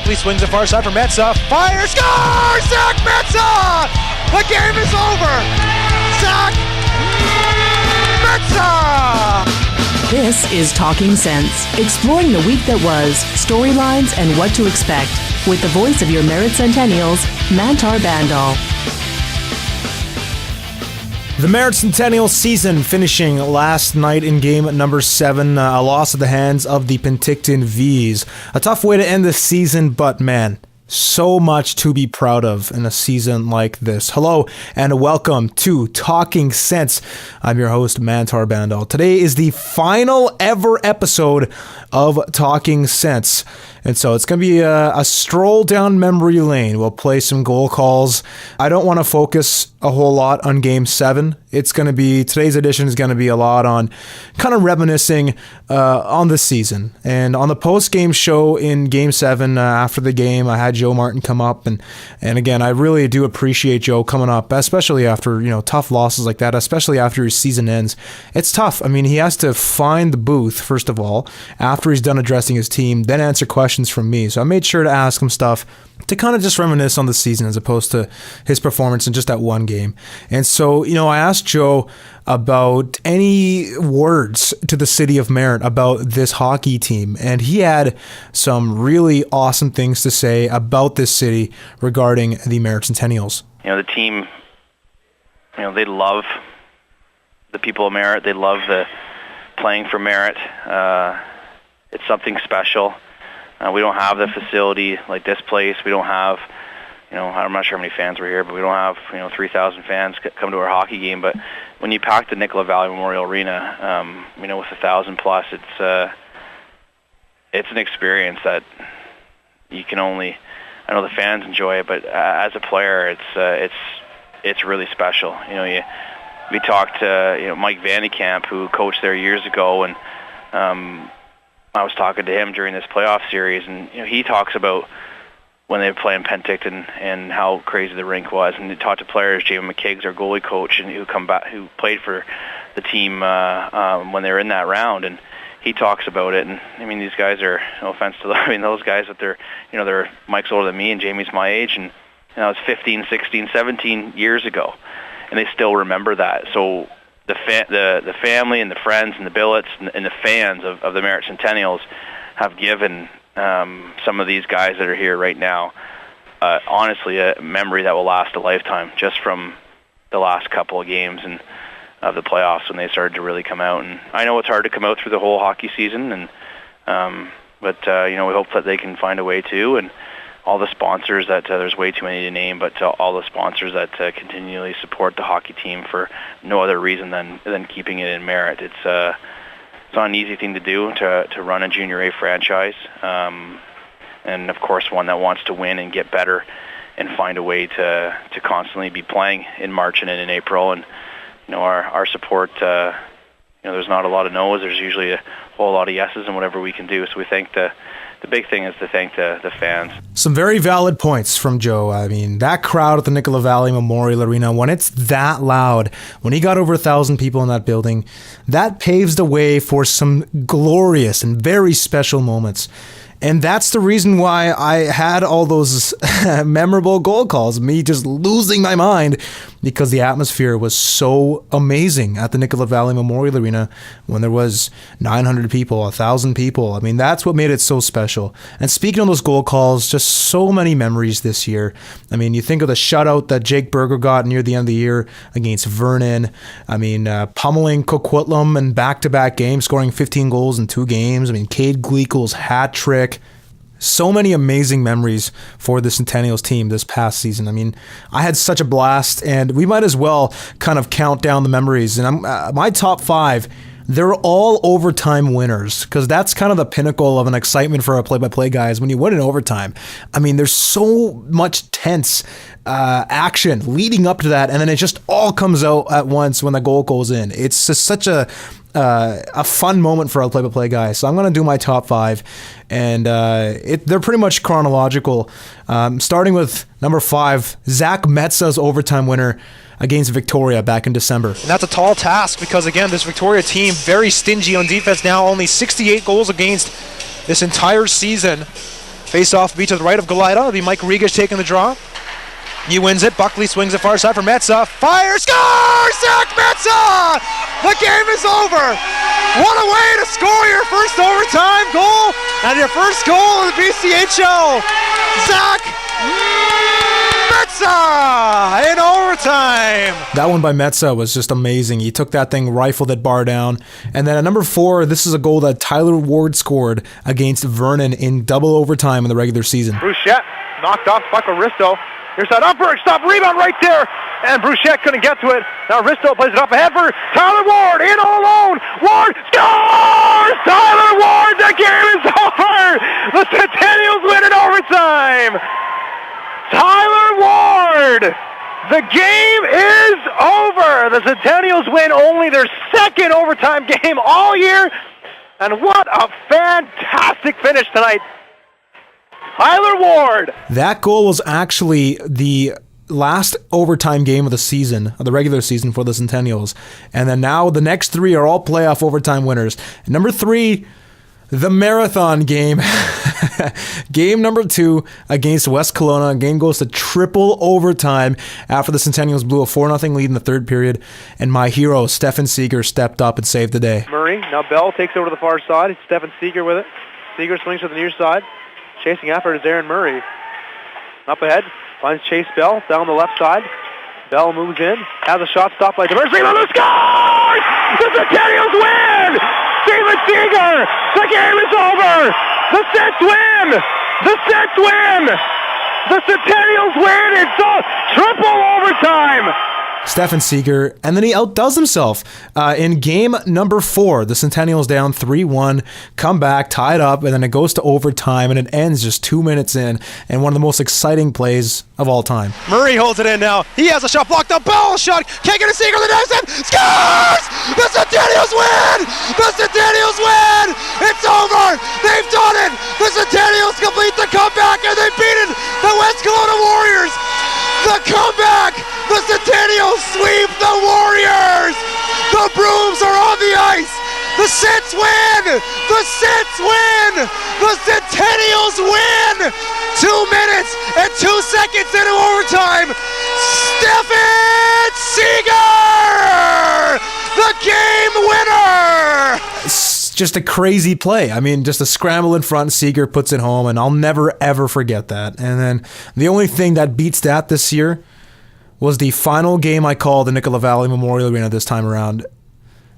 quickly swings it far side for Mensah. Fire, score! Zach Mensah! The game is over! Zach Mensah! This is Talking Sense, exploring the week that was, storylines, and what to expect, with the voice of your Merritt Centennials, Mantar Bandal. The Merritt Centennial season finishing last night in game number 7, a loss at the hands of the Penticton Vees. A tough way to end the season, but man, so much to be proud of in a season like this. Hello and welcome to Talking Sense. I'm your host, Mantar Bandal. Today is the final ever episode of Talking Sense. And so it's going to be a stroll down memory lane. We'll play some goal calls. I don't want to focus a whole lot on Game 7. Today's edition is going to be a lot on kind of reminiscing on the season. And on the post-game show in Game 7, after the game, I had Joe Martin come up. And again, I really do appreciate Joe coming up, especially after, tough losses like that, especially after his season ends. It's tough. I mean, he has to find the booth, first of all, after he's done addressing his team, then answer questions from me. So I made sure to ask him stuff to kind of just reminisce on the season as opposed to his performance in just that one game. And so, I asked Joe about any words to the city of Merritt about this hockey team. And he had some really awesome things to say about this city regarding the Merritt Centennials. The team, they love the people of Merritt. They love the playing for Merritt. It's something special. We don't have the facility like this place. We don't have, I'm not sure how many fans were here, but we don't have, 3,000 fans come to our hockey game. But when you pack the Nicola Valley Memorial Arena, with 1,000 plus, it's an experience that you can only, I know the fans enjoy it, but as a player, it's really special. We talked to, Mike Vandekamp, who coached there years ago, and I was talking to him during this playoff series, and he talks about when they play in Penticton and how crazy the rink was. And he talked to players, Jamie McKiggs, our goalie coach, and who played for the team when they were in that round. And he talks about it. And I mean, these guys are, no offense to them, those guys that they're Mike's older than me, and Jamie's my age, and it was 15, 16, 17 years ago, and they still remember that. So the family and the friends and the billets and the fans of the Merritt Centennials have given some of these guys that are here right now, honestly, a memory that will last a lifetime, just from the last couple of games and of the playoffs when they started to really come out. And I know it's hard to come out through the whole hockey season, and but we hope that they can find a way too. And all the sponsors that there's way too many to name, but all the sponsors that continually support the hockey team for no other reason than keeping it in Merritt. It's not an easy thing to do to run a Junior A franchise, and of course one that wants to win and get better and find a way to constantly be playing in March and in April. And our support. There's not a lot of no's. There's usually a whole lot of yeses and whatever we can do. So we thank the big thing is to thank the fans. Some very valid points from Joe. I mean, that crowd at the Nicola Valley Memorial Arena, when it's that loud, when he got over 1,000 people in that building, that paves the way for some glorious and very special moments. And that's the reason why I had all those memorable goal calls, me just losing my mind, because the atmosphere was so amazing at the Nicola Valley Memorial Arena when there was 900 people, 1,000 people. I mean, that's what made it so special. And speaking of those goal calls, just so many memories this year. I mean, you think of the shutout that Jake Berger got near the end of the year against Vernon. I mean, pummeling Coquitlam in back-to-back games, scoring 15 goals in 2 games. I mean, Cade Gleekel's hat trick. So many amazing memories for the Centennials team this past season. I mean, I had such a blast, and we might as well kind of count down the memories. And my top 5, they're all overtime winners, because that's kind of the pinnacle of an excitement for our play-by-play guys when you win in overtime. I mean, there's so much tense action leading up to that, and then it just all comes out at once when the goal goes in. It's just such a fun moment for our play-by-play guys. So I'm going to do my top 5, and they're pretty much chronological. Starting with number 5, Zach Mensah's overtime winner against Victoria back in December. And that's a tall task because, again, this Victoria team, very stingy on defense now, only 68 goals against this entire season. Face-off will be to the right of Galida. It'll be Mike Rigas taking the draw. He wins it. Buckley swings it far side for Mensah. Fire, score! Zach Mensah! The game is over. What a way to score your first overtime goal and your first goal in the BCHL. Zach Mensah in overtime. That one by Mensah was just amazing. He took that thing, rifled it bar down. And then at number 4, this is a goal that Tyler Ward scored against Vernon in double overtime in the regular season. Bruchette knocked off Buck Risto. Here's that Umberg, stop, rebound right there. And Bruchette couldn't get to it. Now Risto plays it up ahead for Tyler Ward, in all alone. Ward scores! Tyler Ward, the game is over! The Centennials win in overtime! Tyler Ward! The game is over! The Centennials win only their second overtime game all year. And what a fantastic finish tonight. Tyler Ward! That goal was actually the last overtime game of the season, of the regular season for the Centennials. And then now the next 3 are all playoff overtime winners. Number 3, the marathon game. Game number 2 against West Kelowna. Game goes to triple overtime after the Centennials blew a 4-0 lead in the third period. And my hero, Stefan Seeger, stepped up and saved the day. Murray, now Bell takes over to the far side. It's Stefan Seeger with it. Seeger swings to the near side. Chasing after it is Aaron Murray. Up ahead, finds Chase Bell down the left side. Bell moves in, has a shot stopped by Demers. Rebound, scores! The Centennials win! Steven Seeger! The game is over! The Cents win! The Cents win! The Centennials win! It's a triple overtime! Stefan Seeger, and then he outdoes himself in game number 4. The Centennials down 3-1, come back, tied up, and then it goes to overtime, and it ends just 2 minutes in, and one of the most exciting plays of all time. Murray holds it in now. He has a shot blocked up. Bell shot. Can't get a Seeger. The next time. Scores! The Centennials win! The Centennials win! It's over! They've done it! The Centennials complete the comeback, and they've beaten the West Kelowna Warriors! The comeback! The Centennials sweep the Warriors! The Brooms are on the ice! The Cents win! The Cents win! The Centennials win! 2 minutes and 2 seconds into overtime! Stefan Seeger! The game winner! It's just a crazy play. I mean, just a scramble in front, Seeger puts it home, and I'll never, ever forget that. And then the only thing that beats that this year was the final game I called the Nicola Valley Memorial Arena this time around.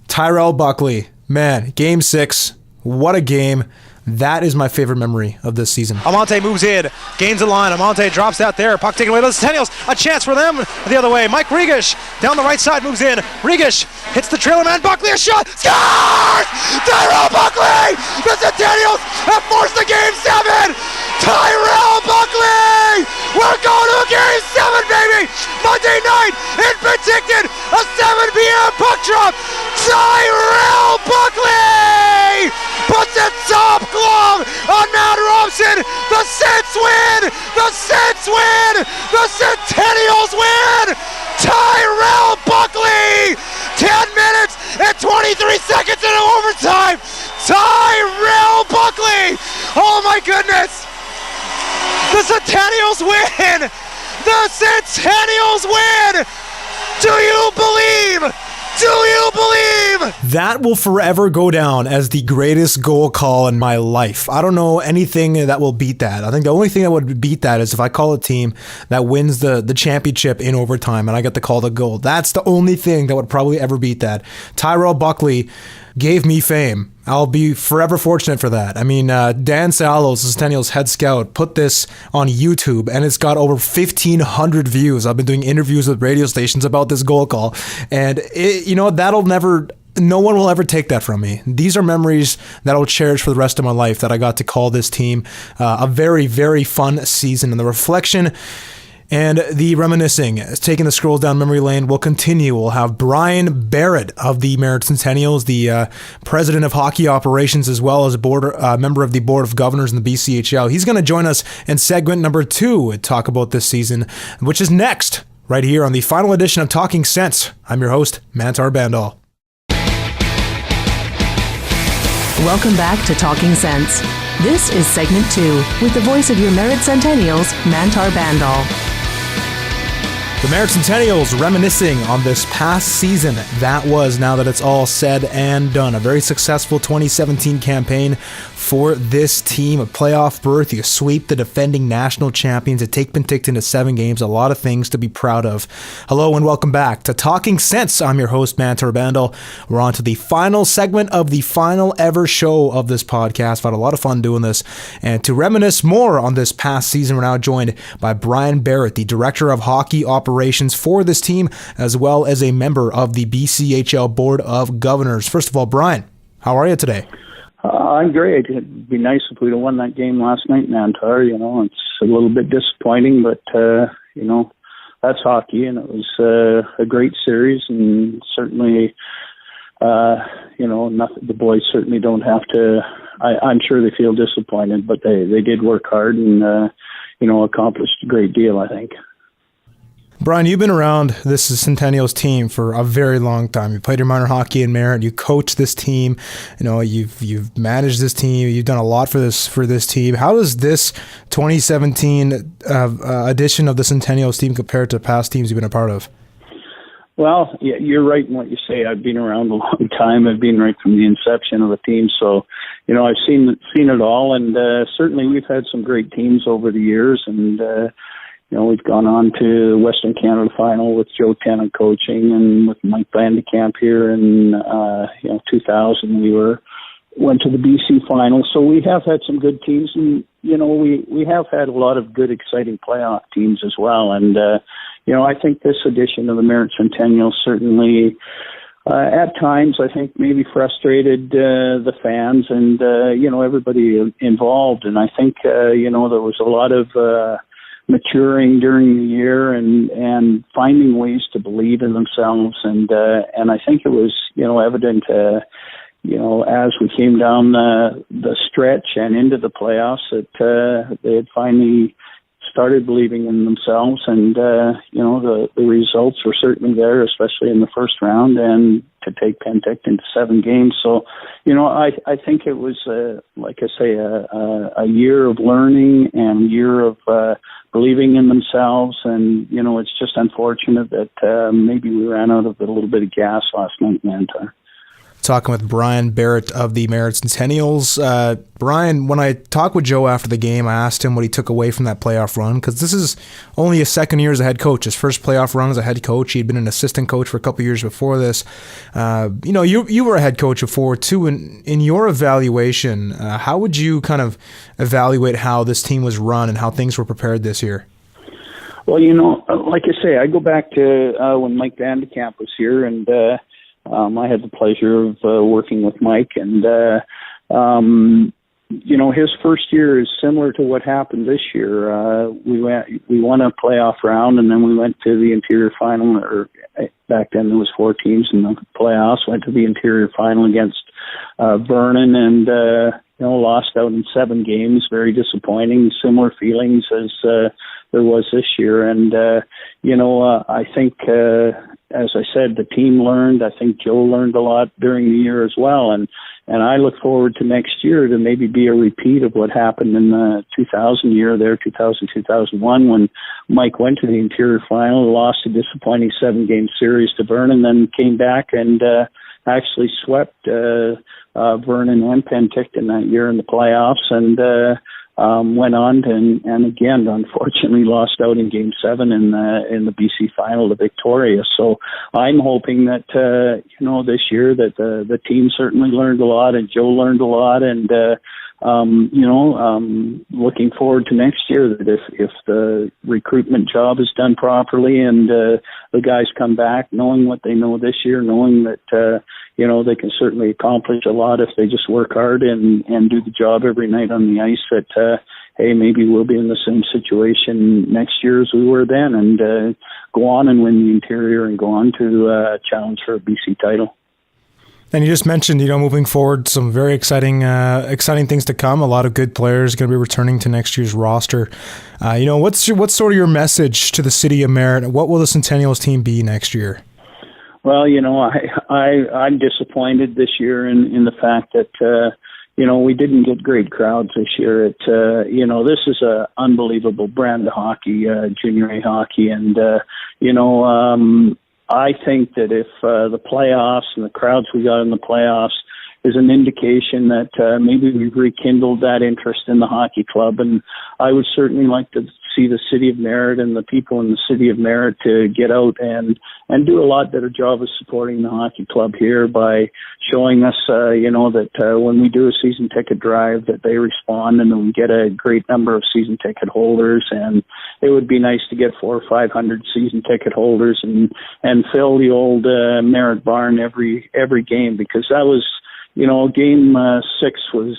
Tyrell Buckley. Man, Game 6. What a game. That is my favorite memory of this season. Amante moves in, gains the line. Amante drops out there. Puck taken away by the Centennials. A chance for them the other way. Mike Rigas down the right side moves in. Rigas hits the trailer man. Buckley, a shot. Scores! Tyrell Buckley! The Centennials have forced the Game 7! Tyrell Buckley! We're going to Game 7, baby! Monday night in Penticton, a 7 p.m. puck drop. Tyrell Buckley puts a top glove on Matt Robson. The Cents win! The Cents win! The Centennials win! Tyrell Buckley! 10 minutes and 23 seconds into overtime. Tyrell Buckley! Oh my goodness! The Centennials win! The Centennials win! Do you believe? Do you believe? That will forever go down as the greatest goal call in my life. I don't know anything that will beat that. I think the only thing that would beat that is if I call a team that wins the championship in overtime and I get to call the goal. That's the only thing that would probably ever beat that. Tyrell Buckley gave me fame. I'll be forever fortunate for that. I mean, Dan Salos, the Centennials head scout, put this on YouTube, and it's got over 1,500 views. I've been doing interviews with radio stations about this goal call, and no one will ever take that from me. These are memories that I'll cherish for the rest of my life, that I got to call this team a very, very fun season. And the reflection and the reminiscing, taking the scrolls down memory lane, will continue. We'll have Brian Barrett of the Merritt Centennials, the president of hockey operations, as well as a member of the Board of Governors in the BCHL. He's going to join us in segment number 2 and talk about this season, which is next, right here on the final edition of Talking Sense. I'm your host, Mantar Bandal. Welcome back to Talking Sense. This is segment 2 with the voice of your Merritt Centennials, Mantar Bandal. The Merritt Centennials reminiscing on this past season that was, now that it's all said and done. A very successful 2017 campaign for this team. A playoff berth, you sweep the defending national champions, you take Penticton to 7 games, a lot of things to be proud of. Hello and welcome back to Talking Sense. I'm your host, Mantar Bandal. We're on to the final segment of the final ever show of this podcast. I've had a lot of fun doing this. And to reminisce more on this past season, we're now joined by Brian Barrett, the Director of Hockey Operations for this team, as well as a member of the BCHL Board of Governors. First of all, Brian, how are you today? I'm great. It'd be nice if we'd have won that game last night, Mantar. You know, it's a little bit disappointing, but, you know, that's hockey, and it was a great series, and certainly, you know, the boys certainly don't have to, I'm sure they feel disappointed, but they did work hard and, you know, accomplished a great deal, I think. Brian, you've been around this Centennials team for a very long time. You played your minor hockey in Merritt. You coached this team. You know, you've managed this team. You've done a lot for this team. How does this 2017 edition of the Centennials team compare to past teams you've been a part of? Well, yeah, you're right in what you say. I've been around a long time. I've been right from the inception of the team. So, you know, I've seen it all, and certainly we've had some great teams over the years, and you know, we've gone on to the Western Canada Final with Joe Tennant coaching, and with Mike Vandekamp here in 2000 we went to the BC Final. So we have had some good teams, and you know, we have had a lot of good, exciting playoff teams as well. And you know, I think this edition of the Merritt Centennials certainly, at times, I think maybe frustrated the fans and you know, everybody involved. And I think you know, there was a lot of maturing during the year and finding ways to believe in themselves, and I think it was, you know, evident you know, as we came down the stretch and into the playoffs that they had finally started believing in themselves, and you know, the results were certainly there, especially in the first round, and to take Penticton to 7 games. So, you know, I think it was like I say, a year of learning and a year of believing in themselves, and you know, it's just unfortunate that maybe we ran out of a little bit of gas last night, Mantar. Talking with Brian Barrett of the Merritt Centennials. Brian, when I talked with Joe after the game, I asked him what he took away from that playoff run, because this is only his second year as a head coach. His first playoff run as a head coach. He had been an assistant coach for a couple of years before this. You know, you were a head coach before too. In your evaluation, how would you kind of evaluate how this team was run and how things were prepared this year? Well, you know, like I say, I go back to when Mike Vandekamp was here, and I had the pleasure of working with Mike, and you know, his first year is similar to what happened this year. We won a playoff round, and then we went to the interior final. Or back then there was 4 teams in the playoffs. Went to the interior final against Vernon, and you know, lost out in 7 games. Very disappointing. Similar feelings as there was this year, and you know, I think. As I said, the team learned. I think Joe learned a lot during the year as well, and I look forward to next year to maybe be a repeat of what happened in the 2000 year there, 2000-2001, when Mike went to the interior final, lost a disappointing 7-game series to Vernon, then came back and actually swept Vernon and Penticton that year in the playoffs, and went on to, and again, unfortunately, lost out in Game 7 in the BC final to Victoria. So I'm hoping that you know, this year that the team certainly learned a lot, and Joe learned a lot, and you know, looking forward to next year that if the recruitment job is done properly and the guys come back knowing what they know this year, knowing that you know, they can certainly accomplish a lot if they just work hard and do the job every night on the ice, that hey, maybe we'll be in the same situation next year as we were then, and go on and win the interior and go on to challenge for a BC title. And you just mentioned, you know, moving forward, some very exciting things to come. A lot of good players going to be returning to next year's roster. You know, what's sort of your message to the city of Merritt? What will the Centennials team be next year? Well, you know, I'm disappointed this year in the fact that we didn't get great crowds this year. This is a unbelievable brand of hockey, junior A hockey, and I think that if the playoffs and the crowds we got in the playoffs is an indication that maybe we've rekindled that interest in the hockey club, and I would certainly like to see the city of Merritt and the people in the city of Merritt to get out and do a lot better job of supporting the hockey club here by showing us, that when we do a season ticket drive that they respond and that we get a great number of season ticket holders. And it would be nice to get 400 or 500 season ticket holders and fill the old Merritt barn every game, because that was, game 6 was,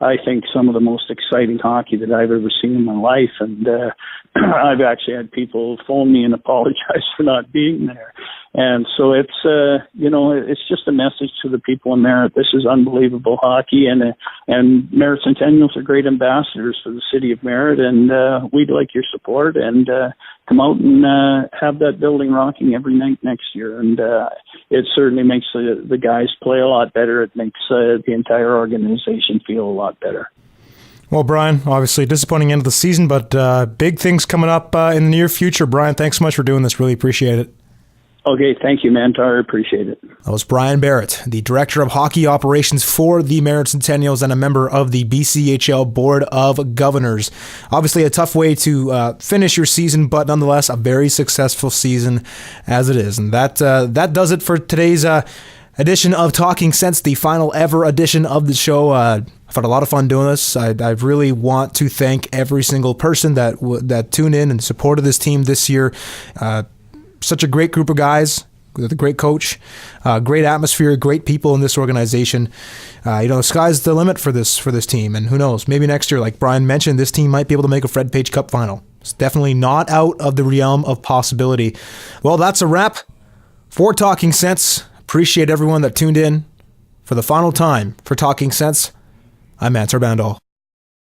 I think, some of the most exciting hockey that I've ever seen in my life. And I've actually had people phone me and apologize for not being there. And so it's, it's just a message to the people in Merritt. This is unbelievable hockey, and Merritt Centennials are great ambassadors for the city of Merritt, and we'd like your support and come out and have that building rocking every night next year. And it certainly makes the guys play a lot better. It makes the entire organization feel a lot better. Well, Brian, obviously disappointing end of the season, but big things coming up in the near future. Brian, thanks so much for doing this. Really appreciate it. Okay, thank you, Mantar. Appreciate it. That was Brian Barrett, the Director of Hockey Operations for the Merritt Centennials and a member of the BCHL Board of Governors. Obviously a tough way to finish your season, but nonetheless a very successful season as it is. And that does it for today's edition of Talking Sense, the final ever edition of the show. I've had a lot of fun doing this. I really want to thank every single person that tuned in and supported this team this year. Such a great group of guys with a great coach, great atmosphere, great people in this organization. The sky's the limit for this team, and who knows, maybe next year, like Brian mentioned, this team might be able to make a Fred Page Cup final. It's definitely not out of the realm of possibility. Well, that's a wrap for Talking Sense. Appreciate everyone that tuned in for the final time for Talking Sense. I'm Mantar Bandal.